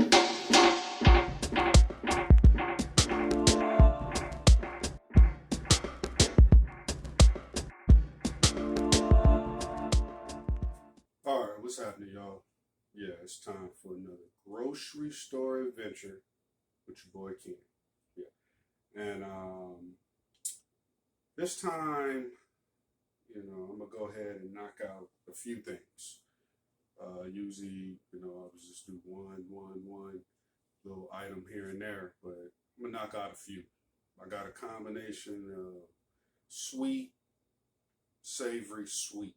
Alright, what's happening, y'all? Yeah, it's time for another grocery store adventure with your boy Keenan. Yeah. And this time, I'm gonna go ahead and knock out a few things. Usually, I was just do one little item here and there, but I'm gonna knock out a few. I got a combination of sweet, savory, sweet.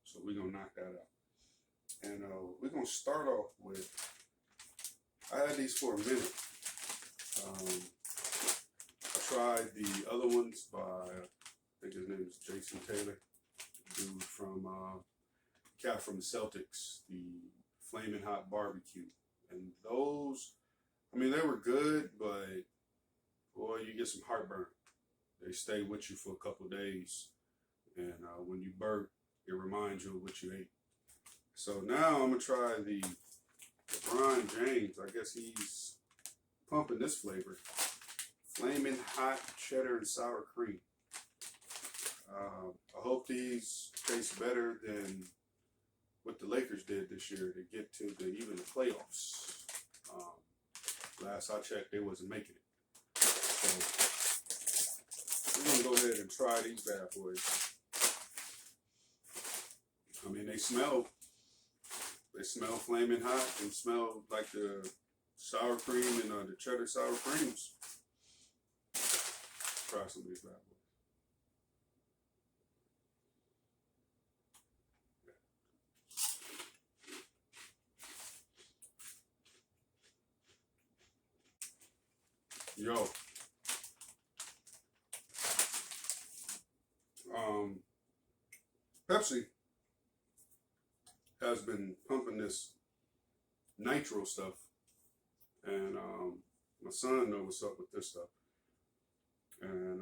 So we're gonna knock that out. And we're going to start off with, I had these for a minute. I tried the other ones by, I think his name is Jason Taylor, dude from, cat from the Celtics, the Flaming Hot Barbecue. And those, they were good, but boy, you get some heartburn. They stay with you for a couple of days. And when you burp, it reminds you of what you ate. So now I'm going to try the Lebron James. I guess he's pumping this flavor. Flaming Hot Cheddar and Sour Cream. I hope these taste better than what the Lakers did this year to get to even the playoffs. Last I checked, they wasn't making it. So we're going to go ahead and try these bad boys. They smell flaming hot and smell like the sour cream and the cheddar sour creams. Try some of these bad boys. Yo. Pepsi has been pumping this Nitro stuff, and my son knows what's up with this stuff. And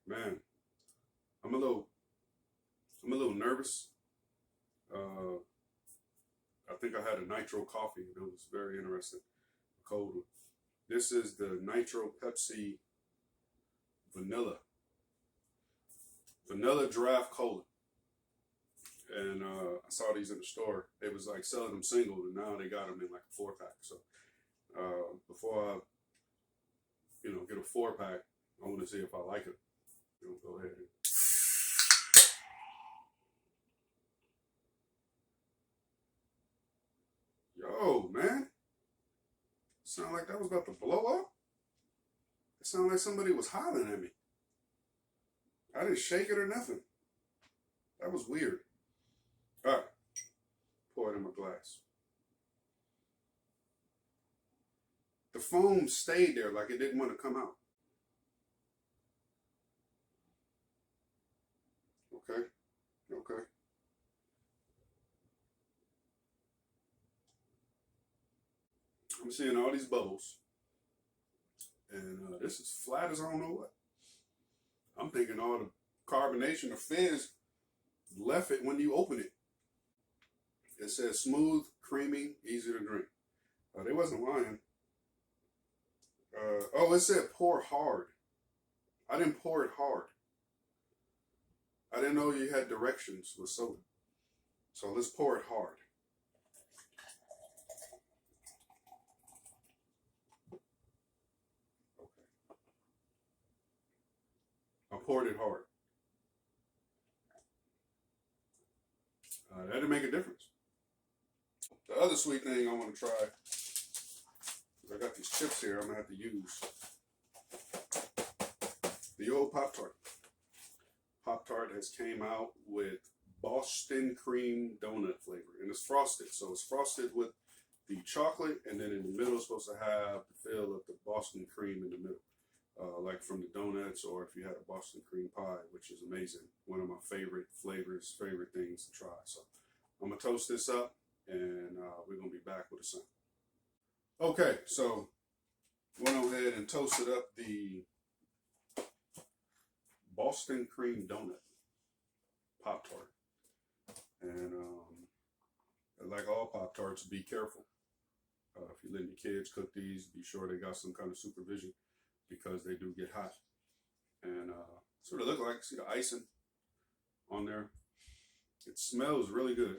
man, I'm a little nervous. I think I had a Nitro coffee, and it was very interesting. A cold one. This is the Nitro Pepsi Vanilla Draft Cola. And I saw these in the store. They was like selling them single, and now they got them in like a 4-pack. So before I, get a 4-pack, I want to see if I like it. Go ahead. Yo, man, sound like that was about to blow up. It sounded like somebody was hollering at me. I didn't shake it or nothing. That was weird. All right, pour it in my glass. The foam stayed there like it didn't want to come out. Okay. I'm seeing all these bubbles. And this is flat as I don't know what. I'm thinking all the carbonation or fizz left it when you open it. It says smooth, creamy, easy to drink. They wasn't lying. It said pour hard. I didn't pour it hard. I didn't know you had directions with soda. So let's pour it hard. Okay. I poured it hard. That didn't make a difference. The other sweet thing I want to try, I got these chips here I'm going to have to use. The old Pop-Tart. Pop-Tart has came out with Boston Cream Doughnut flavor. And it's frosted. So it's frosted with the chocolate, and then in the middle it's supposed to have the feel of the Boston cream in the middle. Like from the donuts, or if you had a Boston cream pie, which is amazing. One of my favorite flavors, favorite things to try. So I'm going to toast this up, and we're going to be back with a sound. Okay, so went ahead and toasted up the Boston Cream Doughnut Pop-Tart. And like all Pop-Tarts, be careful. If you're letting your kids cook these, be sure they got some kind of supervision because they do get hot. And that's what it looks like. See the icing on there? It smells really good.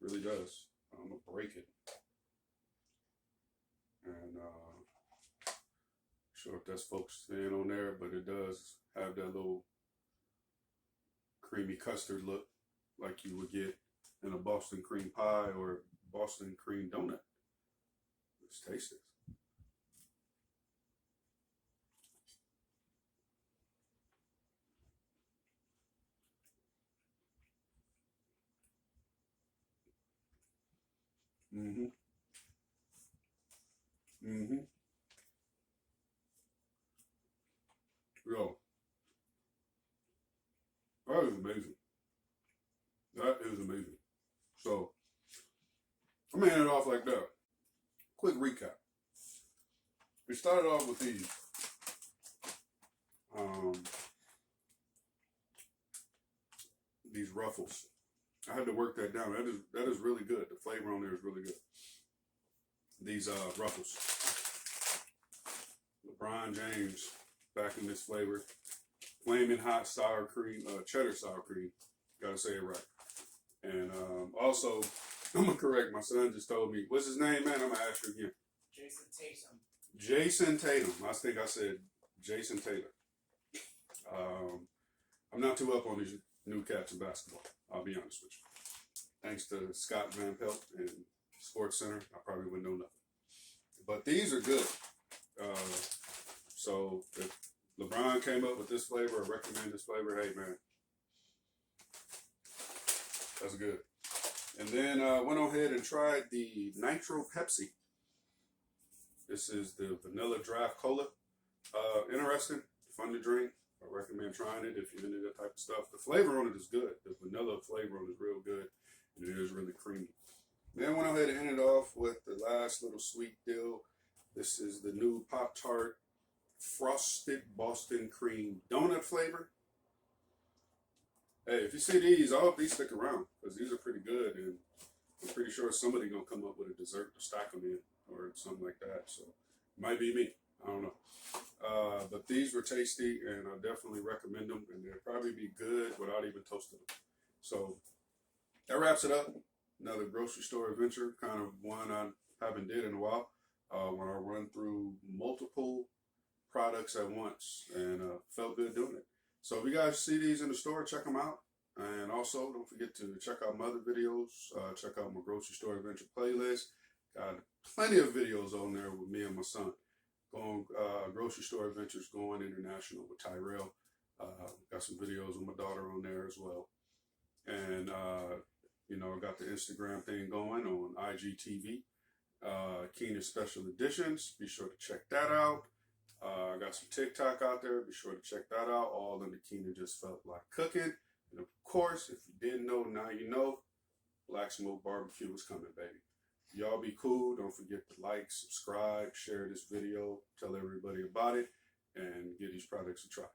Really does. I'm going to break it. And sure if that's focused in on there, but it does have that little creamy custard look like you would get in a Boston cream pie or Boston cream donut. Let's taste it. Mm-hmm. Mm-hmm. Yo, that is amazing. That is amazing. So, I'm gonna hand it off like that. Quick recap. We started off with these Ruffles. I had to work that down. That is really good. The flavor on there is really good. These Ruffles. LeBron James back in this flavor. Flaming hot sour cream, cheddar sour cream. Gotta say it right. And also, I'm gonna correct. My son just told me, what's his name, man? I'm gonna ask you again. Jason Tatum. Jason Tatum. I think I said Jason Taylor. I'm not too up on these new cats in basketball. I'll be honest with you. Thanks to Scott Van Pelt and Sports Center, I probably wouldn't know nothing. But these are good. So if LeBron came up with this flavor or recommend this flavor, hey man, that's good. And then went on ahead and tried the Nitro Pepsi. This is the vanilla draft cola. Interesting, fun to drink. I recommend trying it if you're into that type of stuff. The flavor on it is good. The vanilla flavor on it is real good. And it is really creamy. Then went ahead and ended off with the last little sweet deal. This is the new Pop-Tart Frosted Boston Cream Donut flavor. Hey, if you see these, I hope these stick around because these are pretty good. And I'm pretty sure somebody's going to come up with a dessert to stack them in or something like that. So it might be me. I don't know. But these were tasty, and I definitely recommend them, and they'll probably be good without even toasting them. So that wraps it up. Another grocery store adventure, kind of one I haven't did in a while, when I run through multiple products at once, and felt good doing it. So if you guys see these in the store, check them out. And also, don't forget to check out my other videos. Check out my grocery store adventure playlist. Got plenty of videos on there with me and my son. Going grocery store adventures, going international with Tyrell. Got some videos with my daughter on there as well. And, you know, got the Instagram thing going on IGTV. Keenan Special Editions. Be sure to check that out. I got some TikTok out there. Be sure to check that out. All under Keenan Just Felt Like Cooking. And of course, if you didn't know, now you know. Black Smoke Barbecue is coming, baby. Y'all be cool. Don't forget to like, subscribe, share this video, tell everybody about it, and give these products a try.